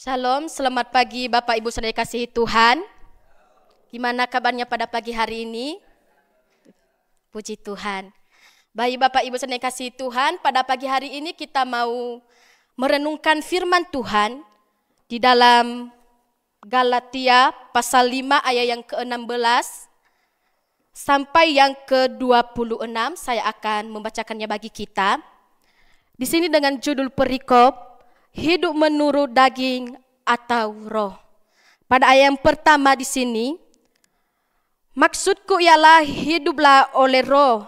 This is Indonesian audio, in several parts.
Shalom, selamat pagi Bapak Ibu Saudara kasih Tuhan. Gimana kabarnya pada pagi hari ini? Puji Tuhan. Baik Bapak Ibu Saudara kasih Tuhan, pada pagi hari ini kita mau merenungkan firman Tuhan di dalam Galatia pasal 5 ayat yang ke-16 sampai yang ke-26. Saya akan membacakannya bagi kita. Di sini dengan judul perikop hidup menurut daging atau roh. Pada ayat yang pertama di sini, maksudku ialah hiduplah oleh roh,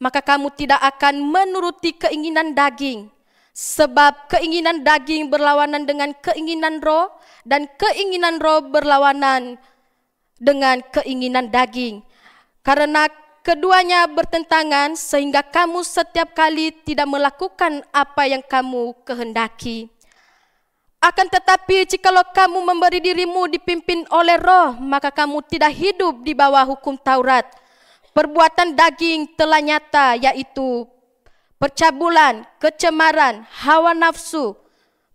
maka kamu tidak akan menuruti keinginan daging. Sebab keinginan daging berlawanan dengan keinginan roh, dan keinginan roh berlawanan dengan keinginan daging. Karena keduanya bertentangan sehingga kamu setiap kali tidak melakukan apa yang kamu kehendaki. Akan tetapi jikalau kamu memberi dirimu dipimpin oleh roh, maka kamu tidak hidup di bawah hukum Taurat. Perbuatan daging telah nyata, yaitu percabulan, kecemaran, hawa nafsu,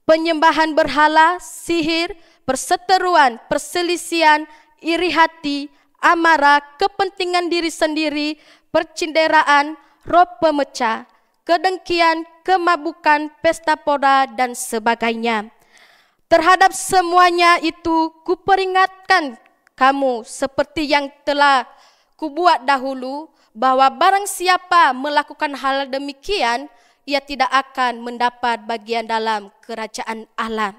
penyembahan berhala, sihir, perseteruan, perselisihan, iri hati, amarah, kepentingan diri sendiri, percinderaan, roh pemecah, kedengkian, kemabukan, pesta pora, dan sebagainya. Terhadap semuanya itu kuperingatkan kamu seperti yang telah kubuat dahulu, bahwa barang siapa melakukan hal demikian, ia tidak akan mendapat bagian dalam kerajaan Allah.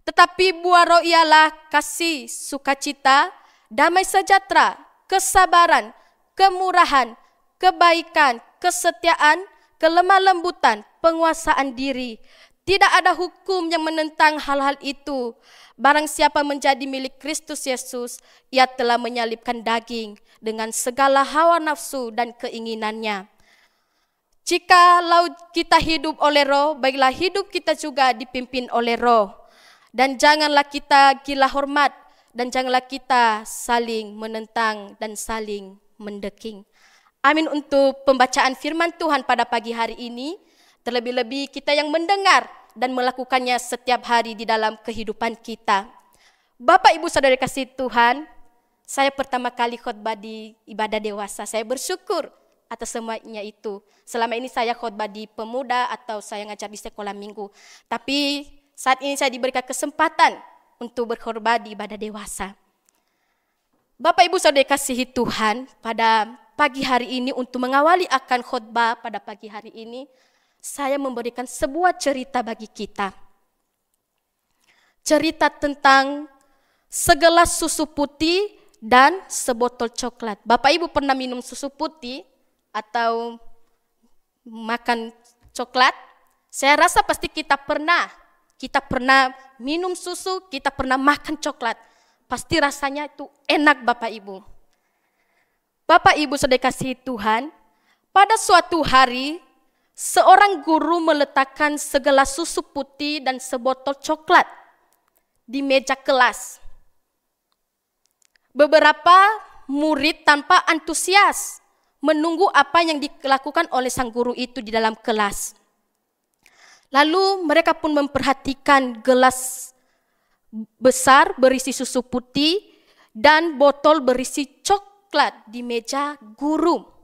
Tetapi buah roh ialah kasih, sukacita, damai sejahtera, kesabaran, kemurahan, kebaikan, kesetiaan, kelemah lembutan, penguasaan diri. Tidak ada hukum yang menentang hal-hal itu. Barang siapa menjadi milik Kristus Yesus, ia telah menyalibkan daging dengan segala hawa nafsu dan keinginannya. Jikalau kita hidup oleh roh, baiklah hidup kita juga dipimpin oleh roh. Dan janganlah kita gila hormat, dan janganlah kita saling menentang dan saling mendeking. Amin untuk pembacaan firman Tuhan pada pagi hari ini. Terlebih-lebih kita yang mendengar dan melakukannya setiap hari di dalam kehidupan kita. Bapak Ibu Saudara kasih Tuhan, saya pertama kali khotbah di ibadah dewasa. Saya bersyukur atas semuanya itu. Selama ini saya khotbah di pemuda atau saya ngajar di sekolah minggu. Tapi saat ini saya diberikan kesempatan untuk berkhotbah di ibadah dewasa. Bapak Ibu Saudara kasih Tuhan, pada pagi hari ini untuk mengawali akan khotbah pada pagi hari ini, saya memberikan sebuah cerita bagi kita. Cerita tentang segelas susu putih dan sebotol coklat. Bapak Ibu pernah minum susu putih atau makan coklat? Saya rasa pasti kita pernah. Kita pernah minum susu, kita pernah makan coklat. Pasti rasanya itu enak Bapak Ibu. Bapak Ibu Saudara kasih Tuhan, pada suatu hari seorang guru meletakkan segelas susu putih dan sebotol coklat di meja kelas. Beberapa murid tanpa antusias menunggu apa yang dilakukan oleh sang guru itu di dalam kelas. Lalu mereka pun memperhatikan gelas besar berisi susu putih dan botol berisi coklat di meja guru.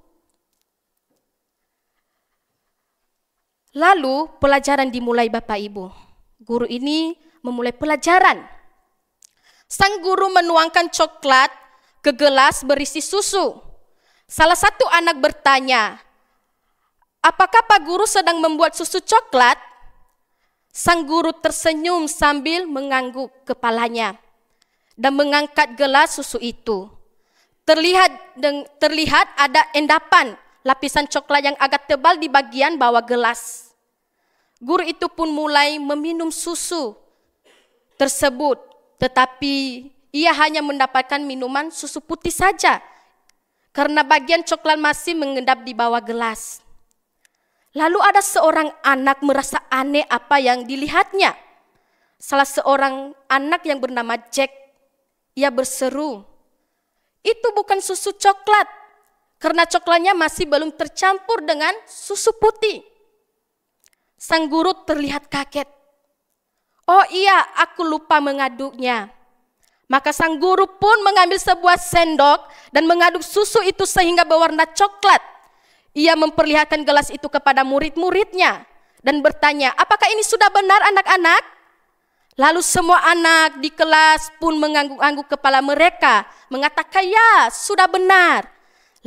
Lalu pelajaran dimulai Bapak Ibu. Guru ini memulai pelajaran. Sang guru menuangkan coklat ke gelas berisi susu. Salah satu anak bertanya, apakah Pak Guru sedang membuat susu coklat? Sang guru tersenyum sambil mengangguk kepalanya dan mengangkat gelas susu itu. Terlihat ada endapan lapisan coklat yang agak tebal di bagian bawah gelas. Guru itu pun mulai meminum susu tersebut, tetapi ia hanya mendapatkan minuman susu putih saja, karena bagian coklat masih mengendap di bawah gelas. Lalu ada seorang anak merasa aneh apa yang dilihatnya. Salah seorang anak yang bernama Jack, ia berseru, itu bukan susu coklat, karena coklatnya masih belum tercampur dengan susu putih. Sang guru terlihat kaget. Oh iya, aku lupa mengaduknya. Maka sang guru pun mengambil sebuah sendok dan mengaduk susu itu sehingga berwarna coklat. Ia memperlihatkan gelas itu kepada murid-muridnya dan bertanya, apakah ini sudah benar anak-anak? Lalu semua anak di kelas pun mengangguk-angguk kepala mereka, mengatakan ya, sudah benar.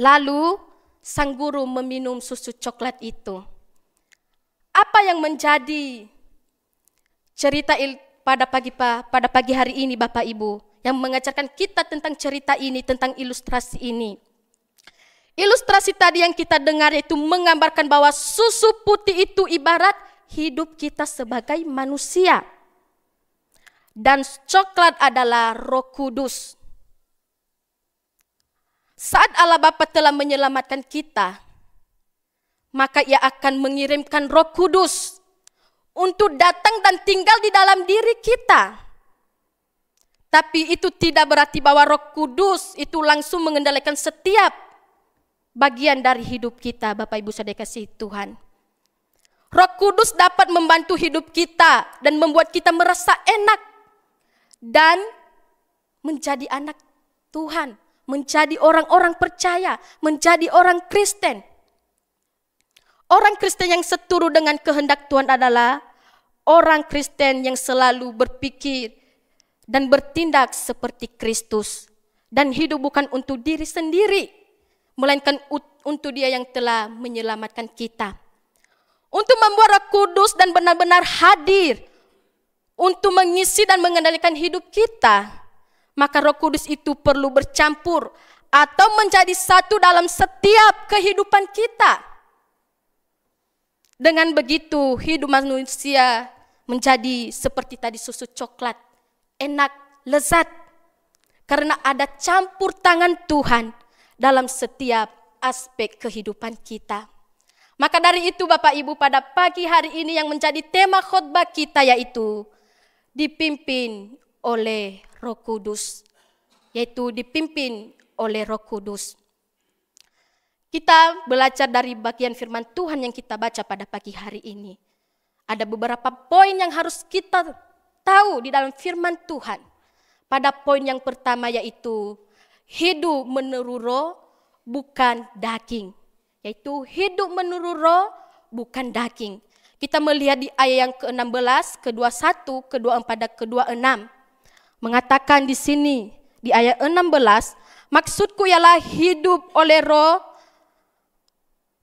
Lalu sang guru meminum susu coklat itu. Apa yang menjadi cerita pada pagi hari ini Bapak Ibu, yang mengajarkan kita tentang cerita ini, tentang ilustrasi ini. Ilustrasi tadi yang kita dengar itu menggambarkan bahwa susu putih itu ibarat hidup kita sebagai manusia. Dan coklat adalah Roh Kudus. Saat Allah Bapa telah menyelamatkan kita, maka Ia akan mengirimkan Roh Kudus untuk datang dan tinggal di dalam diri kita. Tapi itu tidak berarti bahwa Roh Kudus itu langsung mengendalikan setiap bagian dari hidup kita, Bapak Ibu saudara kasih Tuhan. Roh Kudus dapat membantu hidup kita dan membuat kita merasa enak dan menjadi anak Tuhan, menjadi orang-orang percaya, menjadi orang Kristen. Orang Kristen yang seturut dengan kehendak Tuhan adalah orang Kristen yang selalu berpikir dan bertindak seperti Kristus dan hidup bukan untuk diri sendiri, melainkan untuk Dia yang telah menyelamatkan kita. Untuk membuat Roh Kudus dan benar-benar hadir untuk mengisi dan mengendalikan hidup kita, maka Roh Kudus itu perlu bercampur atau menjadi satu dalam setiap kehidupan kita. Dengan begitu hidup manusia menjadi seperti tadi susu coklat, enak, lezat, karena ada campur tangan Tuhan dalam setiap aspek kehidupan kita. Maka dari itu Bapak Ibu, pada pagi hari ini yang menjadi tema khotbah kita yaitu dipimpin oleh Roh Kudus, yaitu dipimpin oleh Roh Kudus. Kita belajar dari bagian firman Tuhan yang kita baca pada pagi hari ini. Ada beberapa poin yang harus kita tahu di dalam firman Tuhan. Pada poin yang pertama yaitu hidup menurut Roh bukan daging. Yaitu hidup menurut Roh bukan daging. Kita melihat di ayat yang ke-16, ke-21, ke-24 dan ke-26. Mengatakan di sini di ayat 16, maksudku ialah hidup oleh Roh,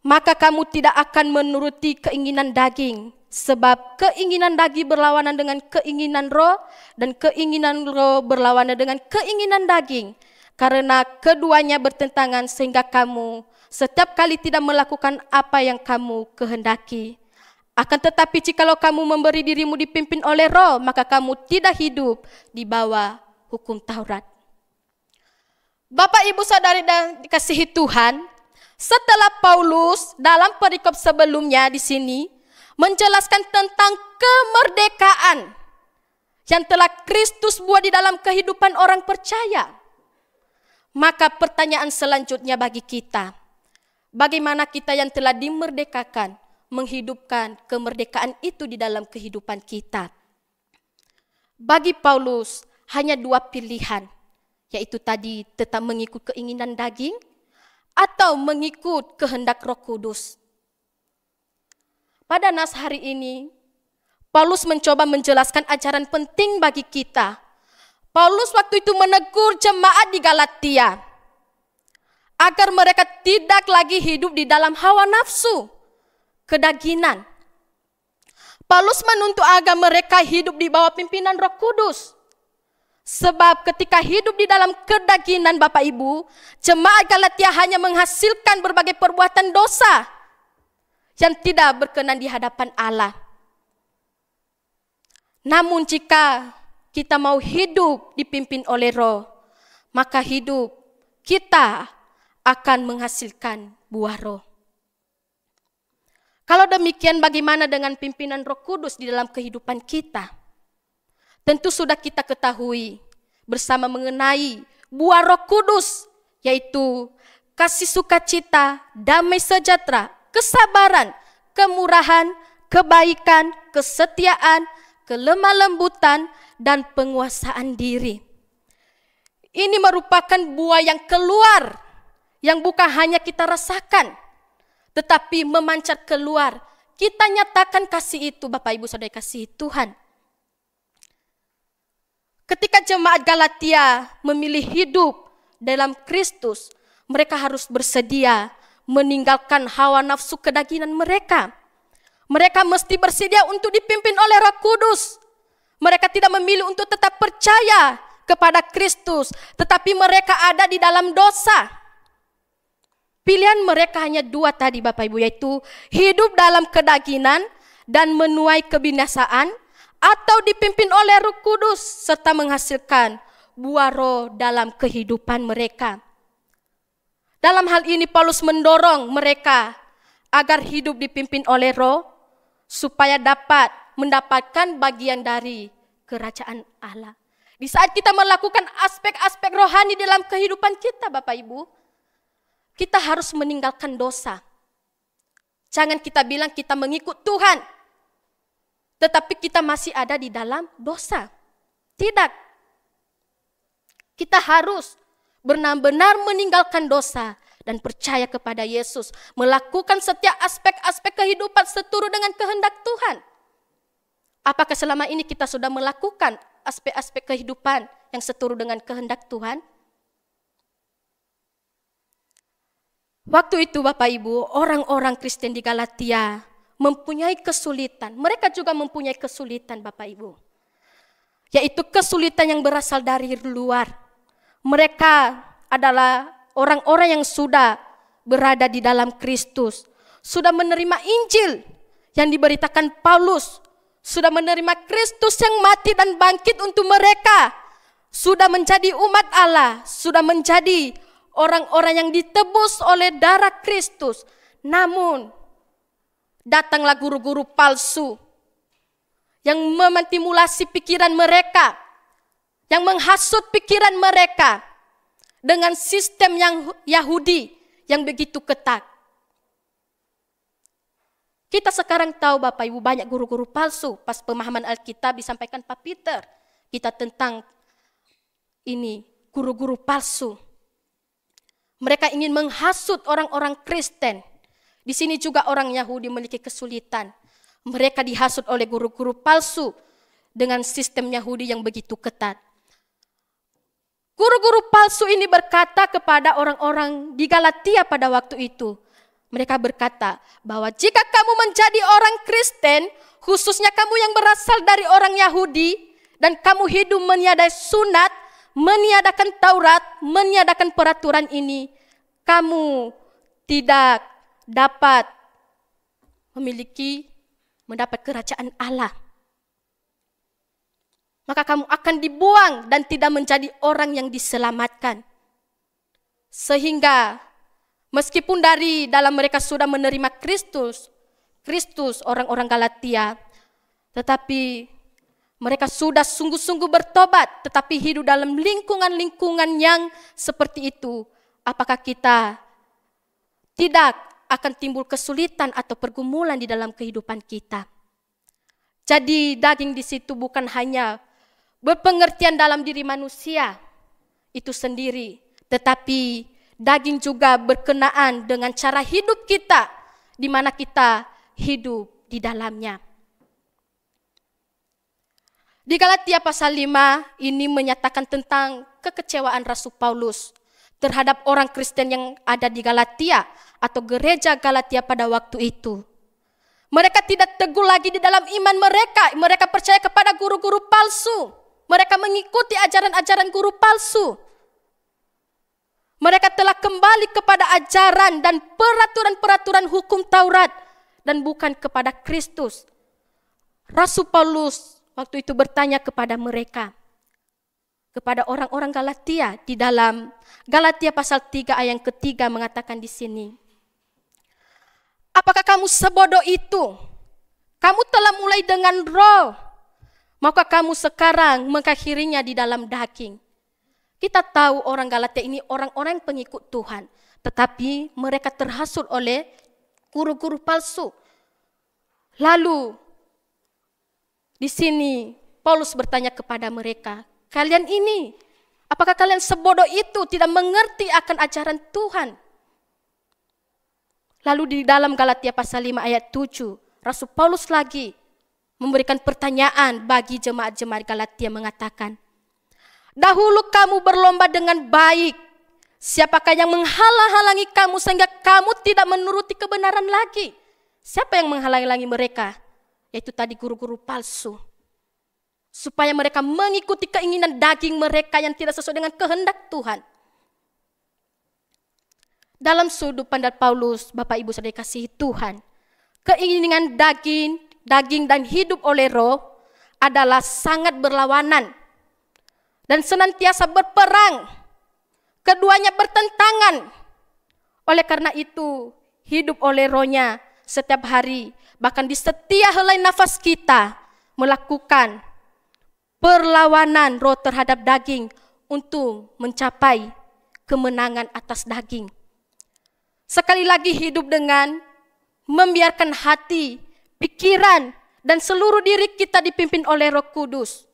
maka kamu tidak akan menuruti keinginan daging. Sebab keinginan daging berlawanan dengan keinginan Roh, dan keinginan Roh berlawanan dengan keinginan daging. Karena keduanya bertentangan sehingga kamu setiap kali tidak melakukan apa yang kamu kehendaki. Akan tetapi jikalau kamu memberi dirimu dipimpin oleh Roh, maka kamu tidak hidup di bawah hukum Taurat. Bapak, Ibu, Saudari dan dikasihi Tuhan, setelah Paulus dalam perikop sebelumnya di sini menjelaskan tentang kemerdekaan yang telah Kristus buat di dalam kehidupan orang percaya, maka pertanyaan selanjutnya bagi kita, bagaimana kita yang telah dimerdekakan menghidupkan kemerdekaan itu di dalam kehidupan kita? Bagi Paulus hanya dua pilihan, yaitu tadi tetap mengikut keinginan daging atau mengikut kehendak Roh Kudus. Pada nas hari ini, Paulus mencoba menjelaskan ajaran penting bagi kita. Paulus waktu itu menegur jemaat di Galatia agar mereka tidak lagi hidup di dalam hawa nafsu, kedagingan. Paulus menuntut agar mereka hidup di bawah pimpinan Roh Kudus. Sebab ketika hidup di dalam kedagingan Bapak Ibu, jemaat Galatia hanya menghasilkan berbagai perbuatan dosa yang tidak berkenan di hadapan Allah. Namun jika kita mau hidup dipimpin oleh Roh, maka hidup kita akan menghasilkan buah Roh. Kalau demikian, bagaimana dengan pimpinan Roh Kudus di dalam kehidupan kita? Tentu sudah kita ketahui bersama mengenai buah Roh Kudus, yaitu kasih sukacita, damai sejahtera, kesabaran, kemurahan, kebaikan, kesetiaan, kelemah lembutan, dan penguasaan diri. Ini merupakan buah yang keluar, yang bukan hanya kita rasakan, tetapi memancar keluar. Kita nyatakan kasih itu, Bapak Ibu Saudara kasih Tuhan. Ketika jemaat Galatia memilih hidup dalam Kristus, mereka harus bersedia meninggalkan hawa nafsu kedagingan mereka. Mereka mesti bersedia untuk dipimpin oleh Roh Kudus. Mereka tidak memilih untuk tetap percaya kepada Kristus, tetapi mereka ada di dalam dosa. Pilihan mereka hanya dua tadi Bapak Ibu, yaitu hidup dalam kedagingan dan menuai kebinasaan, atau dipimpin oleh Roh Kudus serta menghasilkan buah roh dalam kehidupan mereka. Dalam hal ini Paulus mendorong mereka agar hidup dipimpin oleh roh supaya dapat mendapatkan bagian dari kerajaan Allah. Di saat kita melakukan aspek-aspek rohani dalam kehidupan kita Bapak Ibu, kita harus meninggalkan dosa. Jangan kita bilang kita mengikut Tuhan, tetapi kita masih ada di dalam dosa. Tidak. Kita harus benar-benar meninggalkan dosa dan percaya kepada Yesus. Melakukan setiap aspek-aspek kehidupan seturut dengan kehendak Tuhan. Apakah selama ini kita sudah melakukan aspek-aspek kehidupan yang seturut dengan kehendak Tuhan? Waktu itu Bapak Ibu, orang-orang Kristen di Galatia mempunyai kesulitan. Mereka juga mempunyai kesulitan Bapak Ibu. Yaitu kesulitan yang berasal dari luar. Mereka adalah orang-orang yang sudah berada di dalam Kristus. Sudah menerima Injil yang diberitakan Paulus. Sudah menerima Kristus yang mati dan bangkit untuk mereka. Sudah menjadi umat Allah. Sudah menjadi orang-orang yang ditebus oleh darah Kristus. Namun datanglah guru-guru palsu yang memanipulasi pikiran mereka, yang menghasut pikiran mereka dengan sistem yang Yahudi yang begitu ketat. Kita sekarang tahu Bapak Ibu banyak guru-guru palsu. Pas pemahaman Alkitab disampaikan Pak Peter kita tentang ini guru-guru palsu. Mereka ingin menghasut orang-orang Kristen. Di sini juga orang Yahudi memiliki kesulitan. Mereka dihasut oleh guru-guru palsu dengan sistem Yahudi yang begitu ketat. Guru-guru palsu ini berkata kepada orang-orang di Galatia pada waktu itu. Mereka berkata bahwa jika kamu menjadi orang Kristen, khususnya kamu yang berasal dari orang Yahudi, dan kamu hidup meniadai sunat, meniadakan Taurat, meniadakan peraturan ini, kamu tidak dapat mendapat kerajaan Allah. Maka kamu akan dibuang dan tidak menjadi orang yang diselamatkan. Sehingga meskipun dari dalam mereka sudah menerima Kristus orang-orang Galatia, tetapi mereka sudah sungguh-sungguh bertobat, tetapi hidup dalam lingkungan-lingkungan yang seperti itu. Apakah kita tidak akan timbul kesulitan atau pergumulan di dalam kehidupan kita? Jadi daging di situ bukan hanya berpengertian dalam diri manusia itu sendiri, tetapi daging juga berkenaan dengan cara hidup kita, di mana kita hidup di dalamnya. Di Galatia pasal 5 ini menyatakan tentang kekecewaan Rasul Paulus terhadap orang Kristen yang ada di Galatia atau gereja Galatia pada waktu itu. Mereka tidak teguh lagi di dalam iman mereka. Mereka percaya kepada guru-guru palsu. Mereka mengikuti ajaran-ajaran guru palsu. Mereka telah kembali kepada ajaran dan peraturan-peraturan hukum Taurat dan bukan kepada Kristus. Rasul Paulus waktu itu bertanya kepada mereka, kepada orang-orang Galatia di dalam Galatia pasal 3 ayat yang ketiga mengatakan di sini, apakah kamu sebodoh itu? Kamu telah mulai dengan roh, maka kamu sekarang mengakhirinya di dalam daging. Kita tahu orang Galatia ini orang-orang pengikut Tuhan, tetapi mereka terhasut oleh guru-guru palsu. Lalu Di sini Paulus bertanya kepada mereka, kalian ini, apakah kalian sebodoh itu tidak mengerti akan ajaran Tuhan? Lalu di dalam Galatia pasal 5 ayat 7, Rasul Paulus lagi memberikan pertanyaan bagi jemaat-jemaat Galatia mengatakan, dahulu kamu berlomba dengan baik, siapakah yang menghalang-halangi kamu sehingga kamu tidak menuruti kebenaran lagi? Siapa yang menghalang-halangi mereka? Yaitu tadi guru-guru palsu. Supaya mereka mengikuti keinginan daging mereka yang tidak sesuai dengan kehendak Tuhan. Dalam sudut pandang Paulus, Bapak Ibu Saudara kasih Tuhan, keinginan daging dan hidup oleh roh adalah sangat berlawanan dan senantiasa berperang. Keduanya bertentangan. Oleh karena itu, hidup oleh rohnya setiap hari, bahkan di setiap helai nafas kita, melakukan perlawanan roh terhadap daging untuk mencapai kemenangan atas daging. Sekali lagi hidup dengan membiarkan hati, pikiran, dan seluruh diri kita dipimpin oleh Roh Kudus.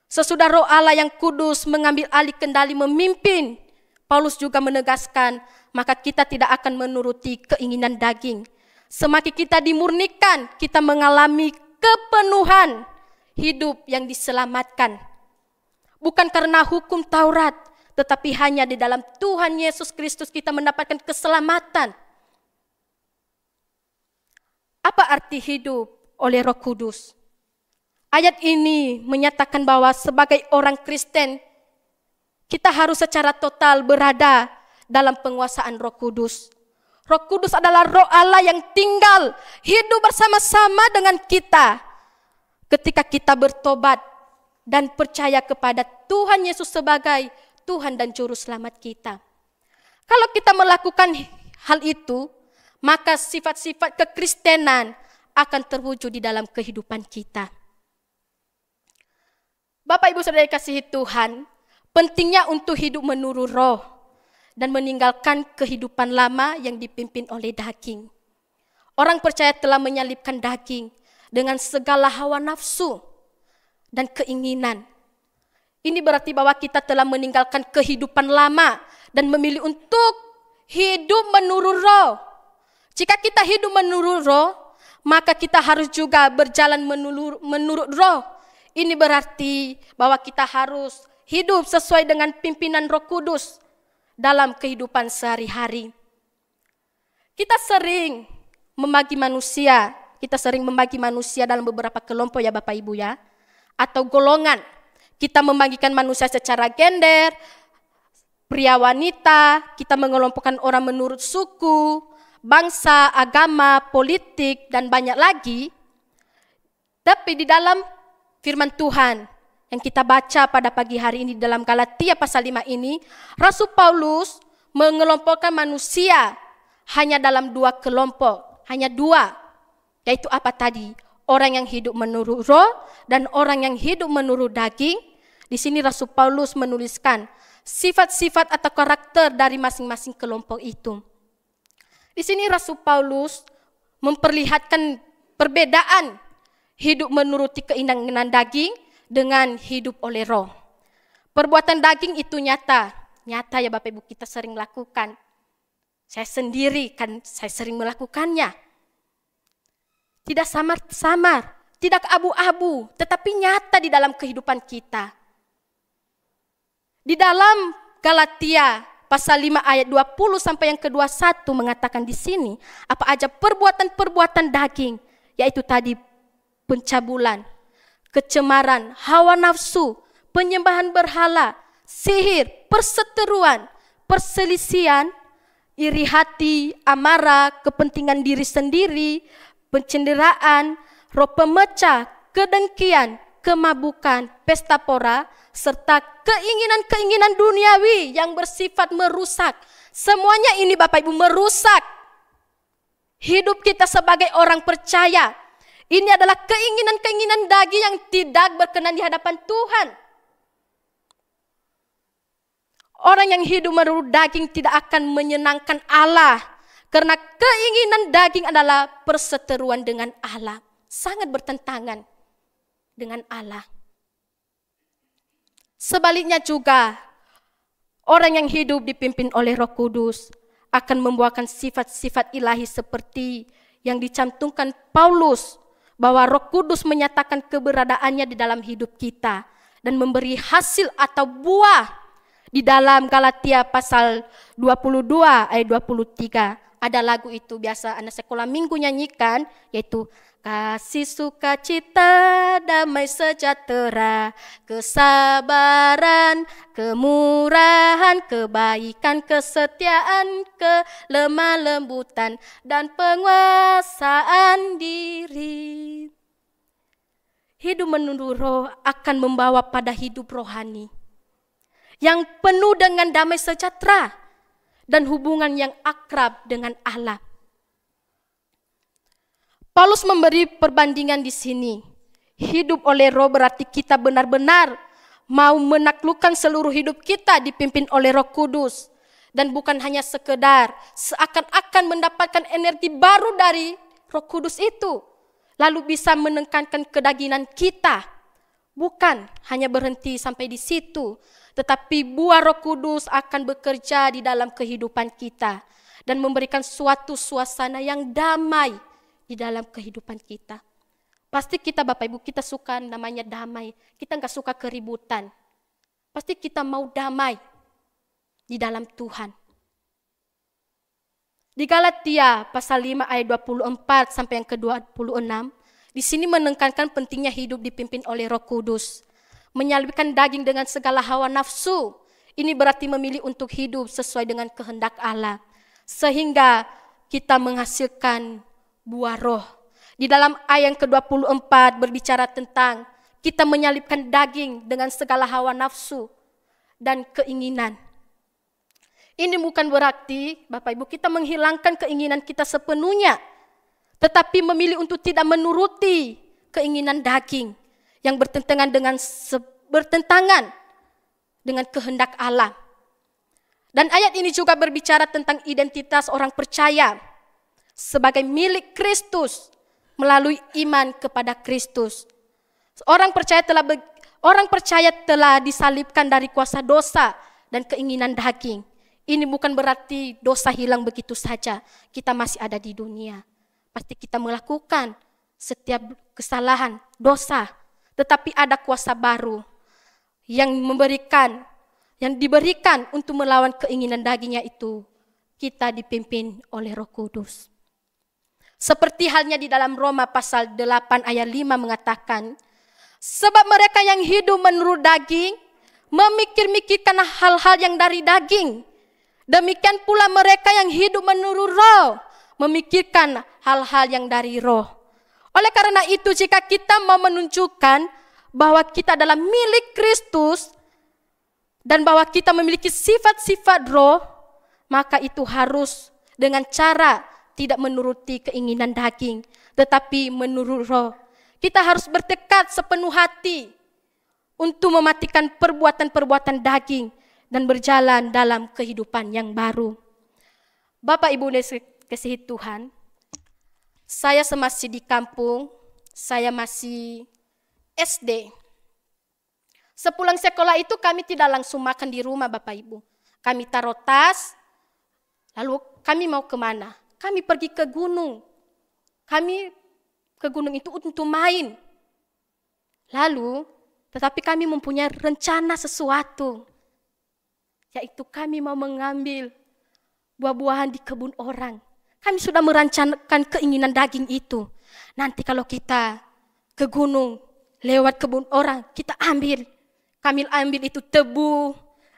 Sesudah Roh Allah yang kudus mengambil alih kendali memimpin, Paulus juga menegaskan, maka kita tidak akan menuruti keinginan daging. Semakin kita dimurnikan, kita mengalami kepenuhan hidup yang diselamatkan. Bukan karena hukum Taurat, tetapi hanya di dalam Tuhan Yesus Kristus kita mendapatkan keselamatan. Apa arti hidup oleh Roh Kudus? Ayat ini menyatakan bahwa sebagai orang Kristen, kita harus secara total berada dalam penguasaan Roh Kudus. Roh Kudus adalah Roh Allah yang tinggal hidup bersama-sama dengan kita ketika kita bertobat dan percaya kepada Tuhan Yesus sebagai Tuhan dan Juru Selamat kita. Kalau kita melakukan hal itu, maka sifat-sifat kekristenan akan terwujud di dalam kehidupan kita. Bapak Ibu Saudara kasihi Tuhan, pentingnya untuk hidup menurut roh dan meninggalkan kehidupan lama yang dipimpin oleh daging. Orang percaya telah menyalibkan daging dengan segala hawa nafsu dan keinginan. Ini berarti bahwa kita telah meninggalkan kehidupan lama dan memilih untuk hidup menurut roh. Jika kita hidup menurut roh, maka kita harus juga berjalan menurut roh. Ini berarti bahwa kita harus hidup sesuai dengan pimpinan Roh Kudus dalam kehidupan sehari-hari. Kita sering membagi manusia dalam beberapa kelompok ya Bapak Ibu ya, atau golongan. Kita membagikan manusia secara gender, pria wanita, kita mengelompokkan orang menurut suku, bangsa, agama, politik, dan banyak lagi. Tapi di dalam firman Tuhan yang kita baca pada pagi hari ini dalam Galatia pasal 5 ini, Rasul Paulus mengelompokkan manusia hanya dalam dua kelompok, hanya dua. Yaitu apa tadi? Orang yang hidup menurut roh dan orang yang hidup menurut daging. Di sini Rasul Paulus menuliskan sifat-sifat atau karakter dari masing-masing kelompok itu. Di sini Rasul Paulus memperlihatkan perbedaan hidup menuruti keinginan daging dengan hidup oleh roh. Perbuatan daging itu nyata ya Bapak Ibu, kita sering lakukan. Saya sendiri kan saya sering melakukannya. Tidak samar-samar, tidak abu-abu, tetapi nyata di dalam kehidupan kita. Di dalam Galatia pasal 5 ayat 20 sampai yang ke-21 mengatakan di sini apa aja perbuatan-perbuatan daging, yaitu tadi pencabulan, kecemaran, hawa nafsu, penyembahan berhala, sihir, perseteruan, perselisihan, iri hati, amarah, kepentingan diri sendiri, pencenderaan, roh pemecah, kedengkian, kemabukan, pesta pora, serta keinginan-keinginan duniawi yang bersifat merusak. Semuanya ini Bapak Ibu merusak hidup kita sebagai orang percaya. Ini adalah keinginan-keinginan daging yang tidak berkenan di hadapan Tuhan. Orang yang hidup menurut daging tidak akan menyenangkan Allah. Karena keinginan daging adalah perseteruan dengan Allah. Sangat bertentangan. dengan Allah. Sebaliknya juga, orang yang hidup dipimpin oleh Roh Kudus akan membuahkan sifat-sifat ilahi seperti yang dicantumkan Paulus, bahwa Roh Kudus menyatakan keberadaannya di dalam hidup kita dan memberi hasil atau buah di dalam Galatia pasal 22 ayat 23. Ada lagu itu biasa anak sekolah minggu nyanyikan, yaitu kasih, sukacita, damai sejahtera, kesabaran, kemurahan, kebaikan, kesetiaan, kelemah lembutan, dan penguasaan diri. Hidup menurut roh akan membawa pada hidup rohani yang penuh dengan damai sejahtera dan hubungan yang akrab dengan Allah. Paulus memberi perbandingan di sini. Hidup oleh roh berarti kita benar-benar mau menaklukkan seluruh hidup kita dipimpin oleh Roh Kudus. Dan bukan hanya sekedar seakan-akan mendapatkan energi baru dari Roh Kudus itu, lalu bisa menekankan kedagingan kita. Bukan hanya berhenti sampai di situ, tetapi buah Roh Kudus akan bekerja di dalam kehidupan kita dan memberikan suatu suasana yang damai di dalam kehidupan kita. Pasti kita Bapak Ibu, kita suka namanya damai. Kita enggak suka keributan. Pasti kita mau damai di dalam Tuhan. Di Galatia pasal 5 ayat 24 sampai yang ke-26, di sini menekankan pentingnya hidup dipimpin oleh Roh Kudus. Menyalibkan daging dengan segala hawa nafsu. Ini berarti memilih untuk hidup sesuai dengan kehendak Allah. Sehingga kita menghasilkan buah roh. Di dalam ayat yang ke-24 berbicara tentang kita menyalibkan daging dengan segala hawa nafsu dan keinginan. Ini bukan berarti Bapak Ibu kita menghilangkan keinginan kita sepenuhnya, tetapi memilih untuk tidak menuruti keinginan daging yang bertentangan dengan kehendak Allah. Dan ayat ini juga berbicara tentang identitas orang percaya sebagai milik Kristus melalui iman kepada Kristus. Orang percaya telah disalibkan dari kuasa dosa dan keinginan daging. Ini bukan berarti dosa hilang begitu saja. Kita masih ada di dunia. Pasti kita melakukan setiap kesalahan, dosa. Tetapi ada kuasa baru yang diberikan untuk melawan keinginan dagingnya itu. Kita dipimpin oleh Roh Kudus. Seperti halnya di dalam Roma pasal 8 ayat 5 mengatakan, sebab mereka yang hidup menurut daging, memikir-mikirkan hal-hal yang dari daging. Demikian pula mereka yang hidup menurut roh, memikirkan hal-hal yang dari roh. Oleh karena itu, jika kita mau menunjukkan bahwa kita adalah milik Kristus dan bahwa kita memiliki sifat-sifat roh, maka itu harus dengan cara tidak menuruti keinginan daging, tetapi menurut roh. Kita harus bertekad sepenuh hati untuk mematikan perbuatan-perbuatan daging dan berjalan dalam kehidupan yang baru. Bapak Ibu kasihi Tuhan, saya masih di kampung, saya masih SD. Sepulang sekolah itu kami tidak langsung makan di rumah Bapak Ibu. Kami taruh tas, lalu kami mau kemana? Kami pergi ke gunung. Kami ke gunung itu untuk main. Lalu, tetapi kami mempunyai rencana sesuatu. Yaitu kami mau mengambil buah-buahan di kebun orang. Kami sudah merencanakan keinginan daging itu. Nanti kalau kita ke gunung, lewat kebun orang, kita ambil. Kami ambil itu tebu,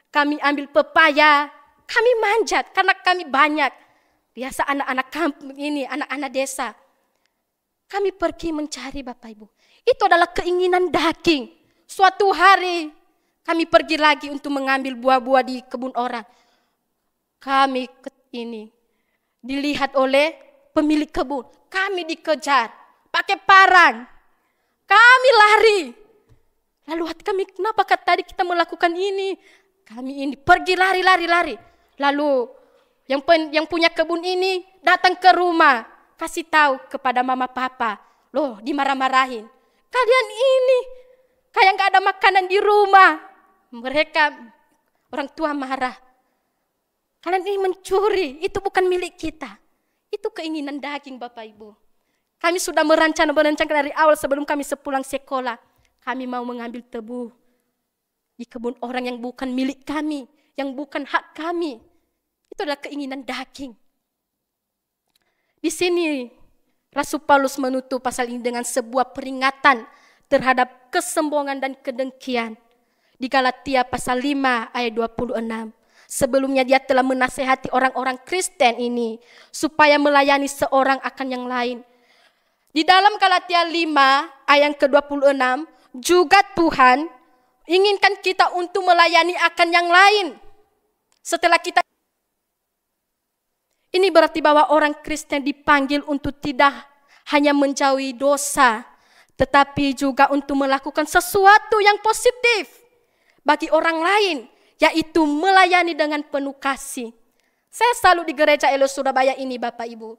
kami ambil pepaya, kami manjat karena kami banyak. Biasa anak-anak kampung ini, anak-anak desa. Kami pergi mencari Bapak Ibu. Itu adalah keinginan daging. Suatu hari kami pergi lagi untuk mengambil buah-buah di kebun orang. Kami dilihat oleh pemilik kebun. Kami dikejar pakai parang. Kami lari. Lalu hati kami, kenapa tadi kita melakukan ini? Kami pergi lari. Lalu yang punya kebun ini datang ke rumah. Kasih tahu kepada mama papa. Loh, dimarah-marahin. Kalian ini kayak gak ada makanan di rumah. Mereka, orang tua marah. Kalian ini mencuri, itu bukan milik kita. Itu keinginan daging Bapak Ibu. Kami sudah merancang dari awal sebelum kami sepulang sekolah. Kami mau mengambil tebu di kebun orang yang bukan milik kami, yang bukan hak kami. Itu adalah keinginan daging. Di sini Rasul Paulus menutup pasal ini dengan sebuah peringatan terhadap kesombongan dan kedengkian. Di Galatia pasal 5 ayat 26. Sebelumnya dia telah menasehati orang-orang Kristen ini supaya melayani seorang akan yang lain. Di dalam Galatia 5 ayat ke-26 juga Tuhan inginkan kita untuk melayani akan yang lain. Setelah kita, ini berarti bahwa orang Kristen dipanggil untuk tidak hanya menjauhi dosa, tetapi juga untuk melakukan sesuatu yang positif bagi orang lain, yaitu melayani dengan penuh kasih. Saya selalu di gereja Elo Surabaya ini Bapak Ibu.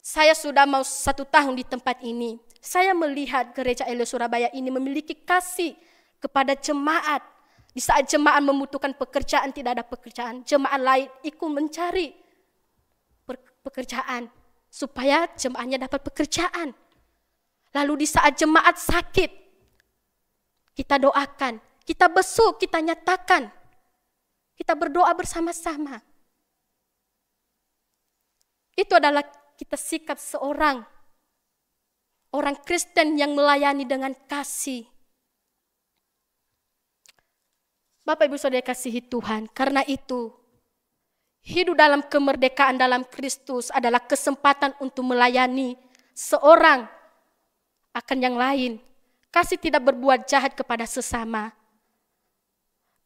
Saya sudah mau 1 tahun di tempat ini. Saya melihat gereja Elo Surabaya ini memiliki kasih kepada jemaat. Di saat jemaat membutuhkan pekerjaan, tidak ada pekerjaan, jemaat lain ikut mencari pekerjaan supaya jemaatnya dapat pekerjaan. Lalu di saat jemaat sakit, kita doakan, kita besuk, kita nyatakan. Kita berdoa bersama-sama. Itu adalah kita sikap seorang orang Kristen yang melayani dengan kasih. Bapak Ibu Saudara kasihi Tuhan, karena itu hidup dalam kemerdekaan dalam Kristus adalah kesempatan untuk melayani seorang akan yang lain. Kasih tidak berbuat jahat kepada sesama.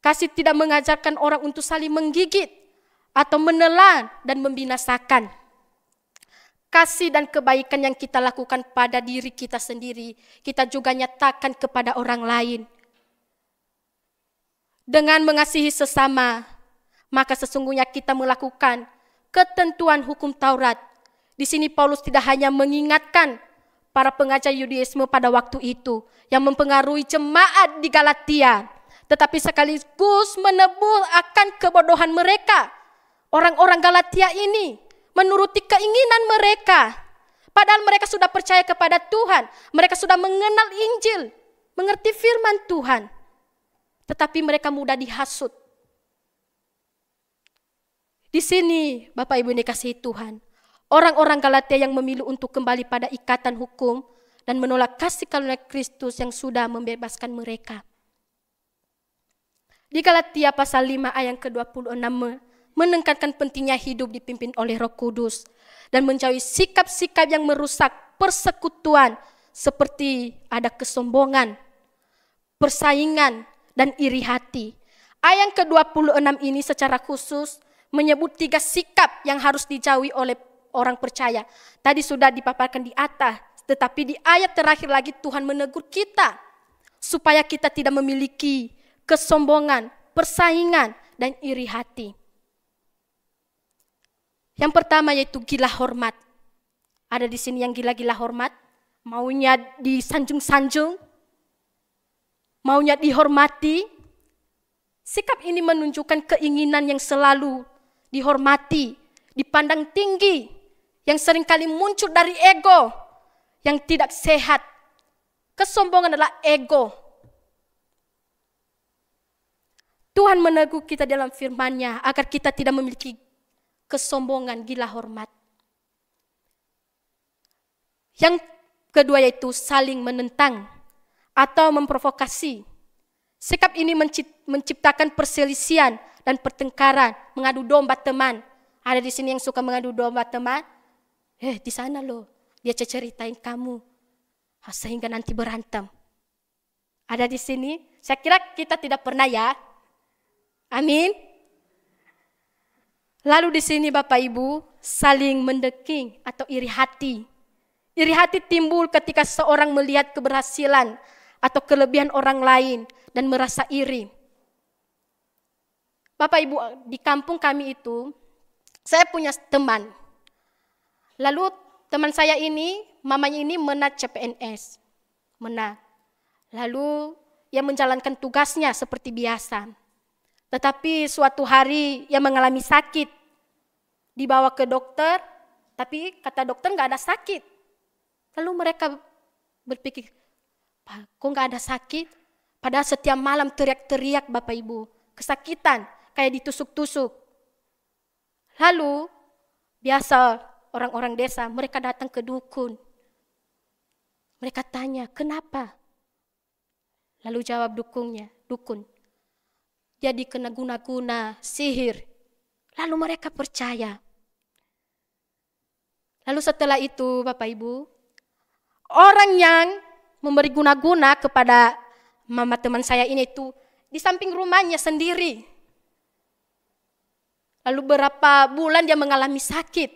Kasih tidak mengajarkan orang untuk saling menggigit atau menelan dan membinasakan. Kasih dan kebaikan yang kita lakukan pada diri kita sendiri, kita juga nyatakan kepada orang lain. Dengan mengasihi sesama, maka sesungguhnya kita melakukan ketentuan hukum Taurat. Di sini Paulus tidak hanya mengingatkan para pengajar Yudaisme pada waktu itu yang mempengaruhi jemaat di Galatia, tetapi sekaligus menebus akan kebodohan mereka. Orang-orang Galatia ini menuruti keinginan mereka. Padahal mereka sudah percaya kepada Tuhan. Mereka sudah mengenal Injil, mengerti firman Tuhan. Tetapi mereka mudah dihasut. Di sini Bapak Ibu dikasihi Tuhan, orang-orang Galatia yang memilih untuk kembali pada ikatan hukum dan menolak kasih karunia Kristus yang sudah membebaskan mereka. Di Galatia pasal 5 ayat ke-26 menekankan pentingnya hidup dipimpin oleh Roh Kudus dan menjauhi sikap-sikap yang merusak persekutuan seperti ada kesombongan, persaingan, dan iri hati. Ayat ke-26 ini secara khusus menyebut 3 sikap yang harus dijauhi oleh orang percaya. Tadi sudah dipaparkan di atas, tetapi di ayat terakhir lagi Tuhan menegur kita supaya kita tidak memiliki kesombongan, persaingan, dan iri hati. Yang pertama yaitu gila hormat. Ada di sini yang gila-gila hormat, maunya disanjung-sanjung, maunya dihormati. Sikap ini menunjukkan keinginan yang selalu dihormati, dipandang tinggi, yang seringkali muncul dari ego yang tidak sehat. Kesombongan adalah ego. Tuhan menegur kita dalam firman-Nya agar kita tidak memiliki kesombongan, gila hormat. Yang kedua yaitu saling menentang atau memprovokasi. Sikap ini menciptakan perselisihan dan pertengkaran, mengadu domba teman. Ada di sini yang suka mengadu domba teman. Di sana loh, dia ceritain kamu, sehingga nanti berantem. Ada di sini, saya kira kita tidak pernah ya. Amin. Lalu di sini Bapak Ibu, saling mendengki atau iri hati. Iri hati timbul ketika seorang melihat keberhasilan atau kelebihan orang lain dan merasa iri. Bapak Ibu, di kampung kami itu, saya punya teman. Lalu teman saya ini, mamanya ini menang CPNS. Menang. Lalu ia menjalankan tugasnya seperti biasa. Tetapi suatu hari ia mengalami sakit. Dibawa ke dokter, tapi kata dokter nggak ada sakit. Lalu mereka berpikir, kok nggak ada sakit? Padahal setiap malam teriak-teriak Bapak Ibu, kesakitan, kayak ditusuk-tusuk. Lalu biasa orang-orang desa, mereka datang ke dukun. Mereka tanya, kenapa? Lalu jawab dukun, dia dikena guna-guna, sihir. Lalu mereka percaya. Lalu setelah itu Bapak Ibu, orang yang memberi guna-guna kepada mama teman saya ini itu di samping rumahnya sendiri. Lalu berapa bulan dia mengalami sakit.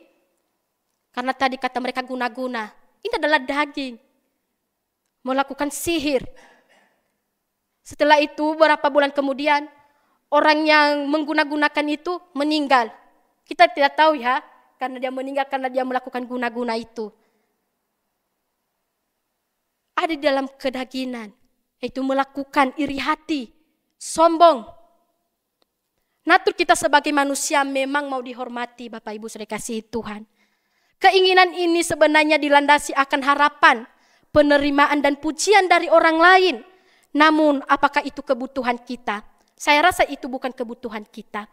Karena tadi kata mereka guna-guna, ini adalah daging. Melakukan sihir. Setelah itu beberapa bulan kemudian orang yang mengguna-gunakan itu meninggal. Kita tidak tahu ya, karena dia meninggal karena dia melakukan guna-guna itu. Ada di dalam kedagingan, yaitu melakukan iri hati, sombong. Natur kita sebagai manusia memang mau dihormati Bapak Ibu saudara kasih Tuhan. Keinginan ini sebenarnya dilandasi akan harapan, penerimaan dan pujian dari orang lain. Namun apakah itu kebutuhan kita? Saya rasa itu bukan kebutuhan kita.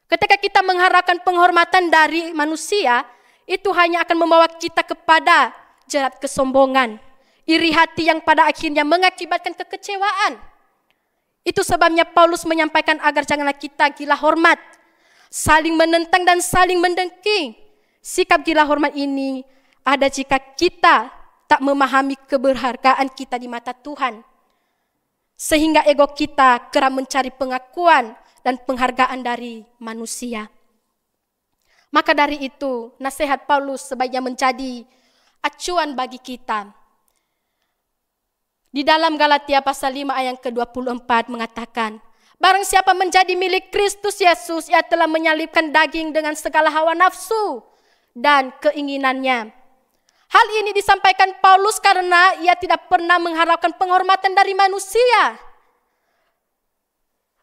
Ketika kita mengharapkan penghormatan dari manusia, itu hanya akan membawa kita kepada jerat kesombongan, iri hati yang pada akhirnya mengakibatkan kekecewaan. Itu sebabnya Paulus menyampaikan agar janganlah kita gila hormat, saling menentang dan saling mendengki. Sikap gila hormat ini ada jika kita tak memahami keberhargaan kita di mata Tuhan. Sehingga ego kita kerap mencari pengakuan dan penghargaan dari manusia. Maka dari itu, nasihat Paulus sebaiknya menjadi acuan bagi kita. Di dalam Galatia pasal 5 ayat ke-24 mengatakan, barang siapa menjadi milik Kristus Yesus, ia telah menyalibkan daging dengan segala hawa nafsu dan keinginannya. Hal ini disampaikan Paulus karena ia tidak pernah mengharapkan penghormatan dari manusia.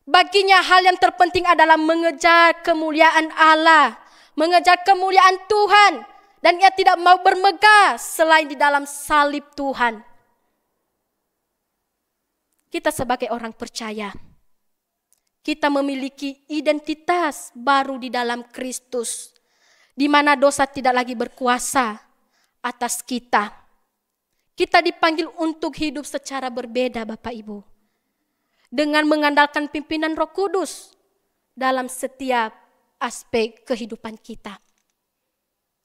Baginya hal yang terpenting adalah mengejar kemuliaan Allah, mengejar kemuliaan Tuhan, dan ia tidak mau bermegah selain di dalam salib Tuhan. Kita sebagai orang percaya, kita memiliki identitas baru di dalam Kristus, di mana dosa tidak lagi berkuasa atas kita. Kita dipanggil untuk hidup secara berbeda Bapak Ibu. Dengan mengandalkan pimpinan Roh Kudus dalam setiap aspek kehidupan kita.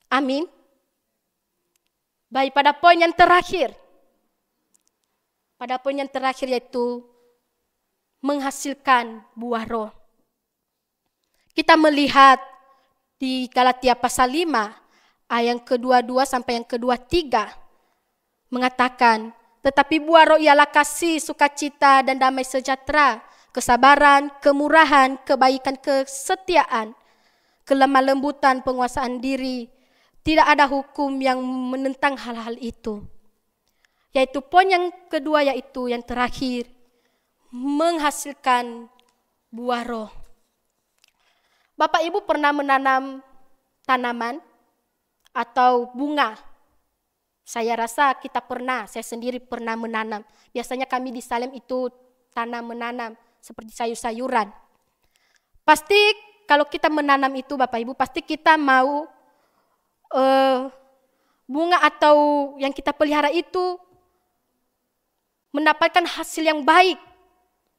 Amin. Baik, pada poin yang terakhir. Pada poin yang terakhir yaitu menghasilkan buah roh. Kita melihat di Galatia pasal 5 ayat yang ke-22 sampai yang ke-23 mengatakan, tetapi buah roh ialah kasih, sukacita dan damai sejahtera, kesabaran, kemurahan, kebaikan, kesetiaan, kelemah lembutan, penguasaan diri. Tidak ada hukum yang menentang hal-hal itu. Yaitu poin yang kedua, yaitu yang terakhir, menghasilkan buah roh. Bapak Ibu pernah menanam tanaman atau bunga? Saya rasa kita pernah, saya sendiri pernah menanam. Biasanya kami di Salem itu menanam seperti sayur-sayuran. Pasti kalau kita menanam itu Bapak Ibu, pasti kita mau bunga atau yang kita pelihara itu mendapatkan hasil yang baik,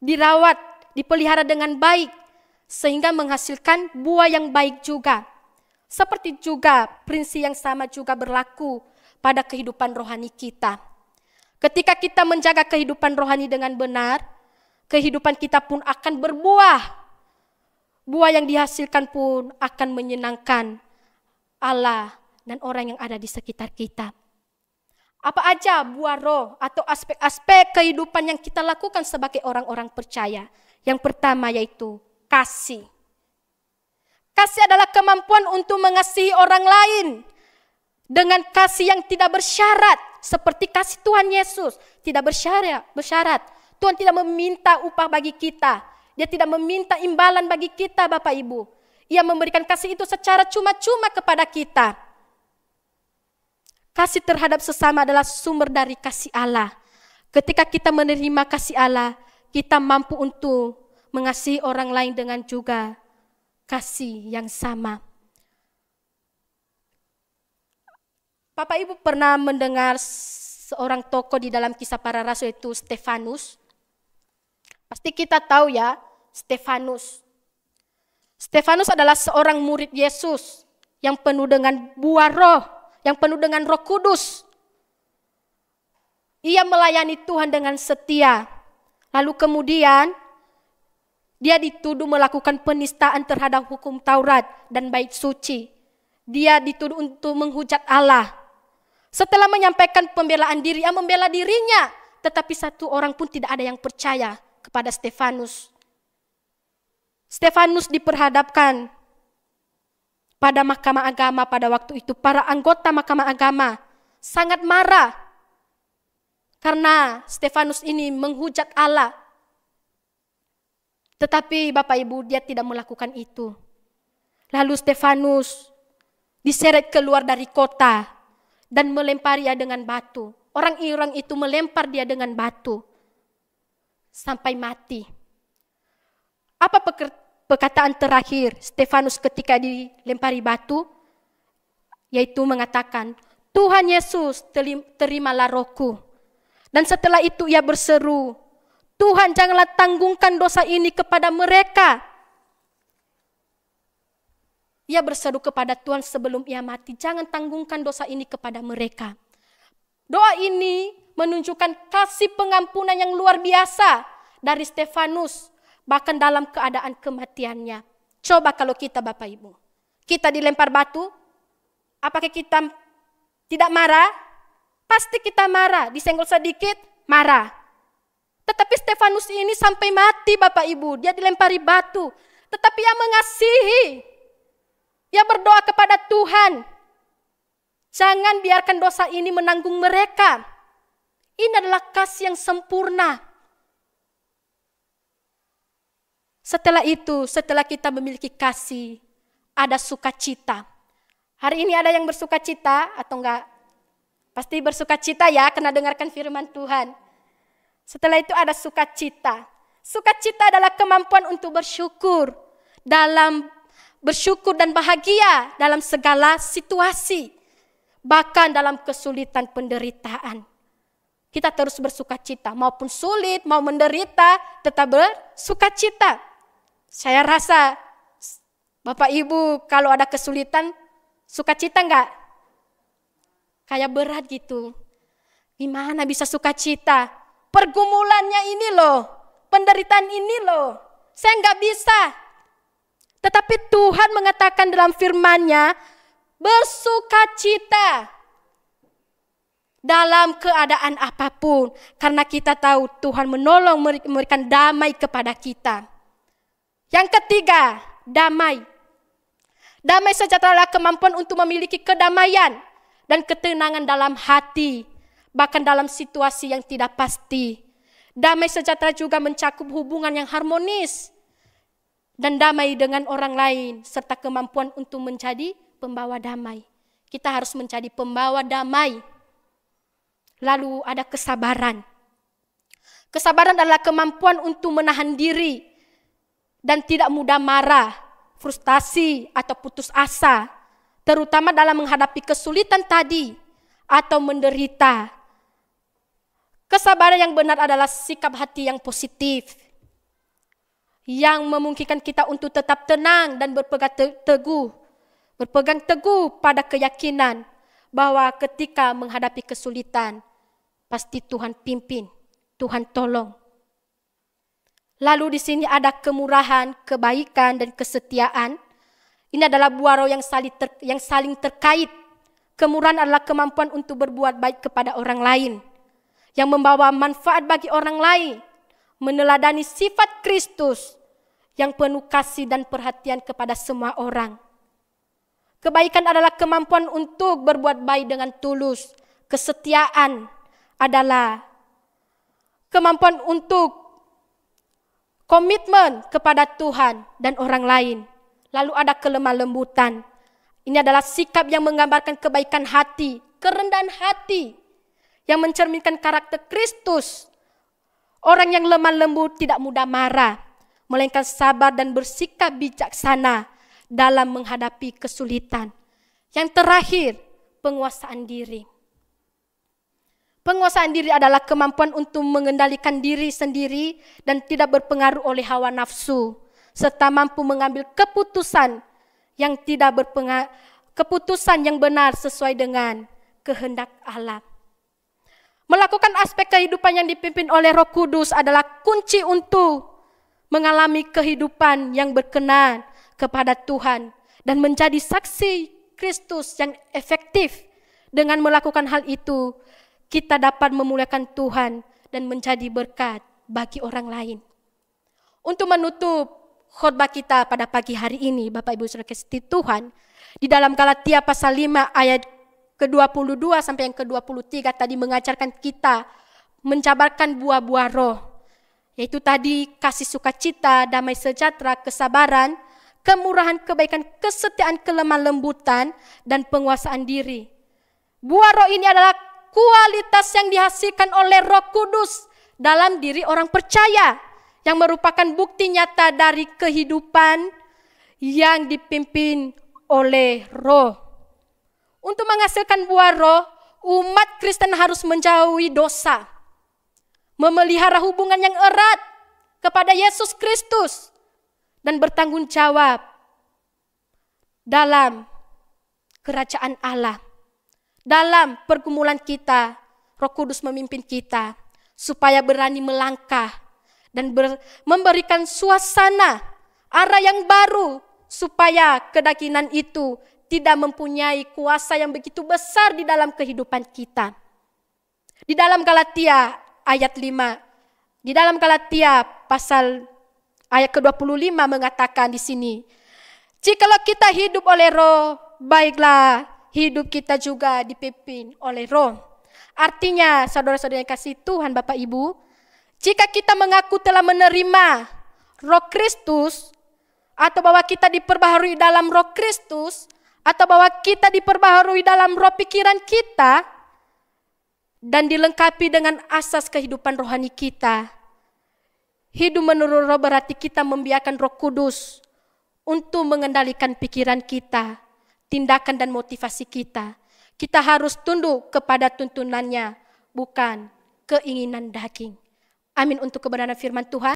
dirawat, dipelihara dengan baik, sehingga menghasilkan buah yang baik juga. Seperti juga prinsip yang sama juga berlaku pada kehidupan rohani kita. Ketika kita menjaga kehidupan rohani dengan benar, kehidupan kita pun akan berbuah. Buah yang dihasilkan pun akan menyenangkan Allah dan orang yang ada di sekitar kita. Apa aja buah roh atau aspek-aspek kehidupan yang kita lakukan sebagai orang-orang percaya? Yang pertama yaitu kasih. Kasih adalah kemampuan untuk mengasihi orang lain dengan kasih yang tidak bersyarat, seperti kasih Tuhan Yesus, tidak bersyarat. Tuhan tidak meminta upah bagi kita. Dia tidak meminta imbalan bagi kita, Bapak Ibu. Ia memberikan kasih itu secara cuma-cuma kepada kita. Kasih terhadap sesama adalah sumber dari kasih Allah. Ketika kita menerima kasih Allah, kita mampu untuk mengasihi orang lain dengan juga kasih yang sama. Bapak Ibu pernah mendengar seorang tokoh di dalam Kisah Para Rasul, yaitu Stefanus. Pasti kita tahu ya, Stefanus. Stefanus adalah seorang murid Yesus yang penuh dengan buah roh, yang penuh dengan Roh Kudus. Ia melayani Tuhan dengan setia. Lalu kemudian dia dituduh melakukan penistaan terhadap hukum Taurat dan bait suci. Dia dituduh untuk menghujat Allah. Setelah menyampaikan pembelaan diri, ia membela dirinya. Tetapi satu orang pun tidak ada yang percaya kepada Stefanus. Stefanus diperhadapkan pada mahkamah agama pada waktu itu. Para anggota mahkamah agama sangat marah karena Stefanus ini menghujat Allah. Tetapi Bapak Ibu, dia tidak melakukan itu. Lalu Stefanus diseret keluar dari kota dan melempari dia dengan batu. Orang-orang itu melempar dia dengan batu sampai mati. Apa perkataan terakhir Stefanus ketika dilempari batu? Yaitu mengatakan, Tuhan Yesus, terimalah rohku. Dan setelah itu ia berseru, Tuhan janganlah tanggungkan dosa ini kepada mereka. Ia berseru kepada Tuhan sebelum ia mati, jangan tanggungkan dosa ini kepada mereka. Doa ini menunjukkan kasih pengampunan yang luar biasa dari Stefanus, bahkan dalam keadaan kematiannya. Coba kalau kita Bapak Ibu, kita dilempar batu, apakah kita tidak marah? Pasti kita marah, disenggol sedikit, marah. Tetapi Stefanus ini sampai mati Bapak Ibu, dia dilempari batu. Tetapi ia mengasihi. Ia berdoa kepada Tuhan, jangan biarkan dosa ini menanggung mereka. Ini adalah kasih yang sempurna. Setelah itu, setelah kita memiliki kasih, ada sukacita. Hari ini ada yang bersukacita atau enggak? Pasti bersukacita ya, karena dengarkan firman Tuhan. Setelah itu ada sukacita. Sukacita adalah kemampuan untuk bersyukur dan bahagia dalam segala situasi, bahkan dalam kesulitan penderitaan. Kita terus bersukacita, maupun sulit, mau menderita, tetap bersukacita. Saya rasa Bapak Ibu kalau ada kesulitan, sukacita enggak? Kayak berat gitu. Gimana bisa sukacita? Pergumulannya ini loh, penderitaan ini loh, saya enggak bisa. Tetapi Tuhan mengatakan dalam firman-Nya, bersukacita dalam keadaan apapun. Karena kita tahu Tuhan menolong, memberikan damai kepada kita. Yang ketiga, damai. Damai sejahtera adalah kemampuan untuk memiliki kedamaian dan ketenangan dalam hati, bahkan dalam situasi yang tidak pasti. Damai sejahtera juga mencakup hubungan yang harmonis dan damai dengan orang lain, serta kemampuan untuk menjadi pembawa damai. Kita harus menjadi pembawa damai. Lalu ada kesabaran. Kesabaran adalah kemampuan untuk menahan diri dan tidak mudah marah, frustasi, atau putus asa, terutama dalam menghadapi kesulitan tadi atau menderita. Kesabaran yang benar adalah sikap hati yang positif, yang memungkinkan kita untuk tetap tenang dan berpegang teguh pada keyakinan bahwa ketika menghadapi kesulitan, pasti Tuhan pimpin, Tuhan tolong. Lalu di sini ada kemurahan, kebaikan, dan kesetiaan. Ini adalah buah roh yang saling terkait. Kemurahan adalah kemampuan untuk berbuat baik kepada orang lain, yang membawa manfaat bagi orang lain, meneladani sifat Kristus yang penuh kasih dan perhatian kepada semua orang. Kebaikan adalah kemampuan untuk berbuat baik dengan tulus, Kesetiaan adalah kemampuan untuk komitmen kepada Tuhan dan orang lain. Lalu ada kelemah lembutan. Ini adalah sikap yang menggambarkan kebaikan hati, kerendahan hati, yang mencerminkan karakter Kristus. Orang yang lemah lembut tidak mudah marah, melainkan sabar dan bersikap bijaksana dalam menghadapi kesulitan. Yang terakhir, penguasaan diri. Penguasaan diri adalah kemampuan untuk mengendalikan diri sendiri dan tidak berpengaruh oleh hawa nafsu, serta mampu mengambil keputusan yang keputusan yang benar sesuai dengan kehendak Allah. Melakukan aspek kehidupan yang dipimpin oleh Roh Kudus adalah kunci untuk mengalami kehidupan yang berkenan kepada Tuhan dan menjadi saksi Kristus yang efektif. Dengan melakukan hal itu, kita dapat memuliakan Tuhan dan menjadi berkat bagi orang lain. Untuk menutup khotbah kita pada pagi hari ini, Bapak Ibu Saudara kasih Tuhan, di dalam Galatia pasal 5 ayat ke-22 sampai yang ke-23 tadi mengajarkan kita menjabarkan buah-buah roh. Yaitu tadi kasih sukacita, damai sejahtera, kesabaran, kemurahan, kebaikan, kesetiaan, kelemah lembutan, dan penguasaan diri. Buah roh ini adalah kualitas yang dihasilkan oleh Roh Kudus dalam diri orang percaya, yang merupakan bukti nyata dari kehidupan yang dipimpin oleh roh. Untuk menghasilkan buah roh, umat Kristen harus menjauhi dosa, memelihara hubungan yang erat kepada Yesus Kristus, dan bertanggung jawab dalam kerajaan Allah. Dalam pergumulan kita, Roh Kudus memimpin kita supaya berani melangkah dan memberikan suasana arah yang baru supaya kedagingan itu tidak mempunyai kuasa yang begitu besar di dalam kehidupan kita. Di dalam Galatia ayat 5, di dalam Galatia pasal ayat ke-25 mengatakan di sini, jikalau kita hidup oleh roh, baiklah hidup kita juga dipimpin oleh roh. Artinya, saudara-saudara yang kasih Tuhan, Bapak Ibu, jika kita mengaku telah menerima roh Kristus, atau bahwa kita diperbaharui dalam roh Kristus, atau bahwa kita diperbaharui dalam roh pikiran kita, dan dilengkapi dengan asas kehidupan rohani kita. Hidup menurut roh berarti kita membiarkan Roh Kudus untuk mengendalikan pikiran kita, tindakan dan motivasi kita. Kita harus tunduk kepada tuntunannya, bukan keinginan daging. Amin untuk kebenaran firman Tuhan.